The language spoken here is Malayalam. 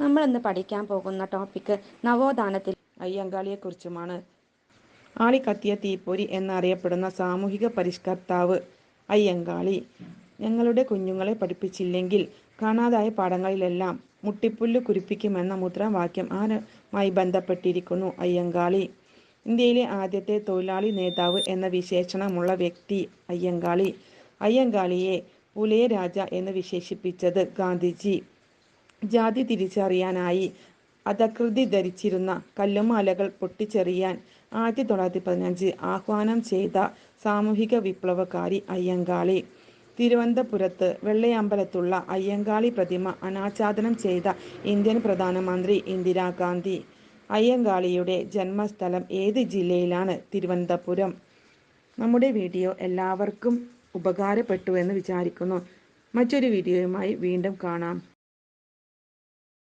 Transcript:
നമ്മൾ ഇന്ന് പഠിക്കാൻ പോകുന്ന ടോപ്പിക്ക് നവോത്ഥാനത്തിൽ അയ്യങ്കാളിയെക്കുറിച്ചുമാണ്. ആളിക്കത്തിയ തീപ്പൊരി എന്നറിയപ്പെടുന്ന സാമൂഹിക പരിഷ്കർത്താവ് അയ്യങ്കാളി. ഞങ്ങളുടെ കുഞ്ഞുങ്ങളെ പഠിപ്പിച്ചില്ലെങ്കിൽ കാണാതായ പാഠങ്ങളിലെല്ലാം മുട്ടിപ്പുല്ല് കുരിപ്പിക്കുമെന്ന മുദ്രാവാക്യം ആരുമായി ബന്ധപ്പെട്ടിരിക്കുന്നു അയ്യങ്കാളി. ഇന്ത്യയിലെ ആദ്യത്തെ തൊഴിലാളി നേതാവ് എന്ന വിശേഷണമുള്ള വ്യക്തി അയ്യങ്കാളി. അയ്യങ്കാളിയെ പുലയ രാജ എന്ന് വിശേഷിപ്പിച്ചത് ഗാന്ധിജി. ജാതി തിരിച്ചറിയാനായി അധകൃതി ധരിച്ചിരുന്ന കല്ലുമാലകൾ പൊട്ടിച്ചെറിയാൻ 1915 ആഹ്വാനം ചെയ്ത സാമൂഹിക വിപ്ലവകാരി അയ്യങ്കാളി. തിരുവനന്തപുരത്ത് വെള്ളയമ്പലത്തുള്ള അയ്യങ്കാളി പ്രതിമ അനാച്ഛാദനം ചെയ്ത ഇന്ത്യൻ പ്രധാനമന്ത്രി ഇന്ദിരാഗാന്ധി. അയ്യങ്കാളിയുടെ ജന്മസ്ഥലം ഏത് ജില്ലയിലാണ്? തിരുവനന്തപുരം. നമ്മുടെ വീഡിയോ എല്ലാവർക്കും ഉപകാരപ്പെട്ടു എന്ന് വിചാരിക്കുന്നു. മറ്റൊരു വീഡിയോയുമായി വീണ്ടും കാണാം.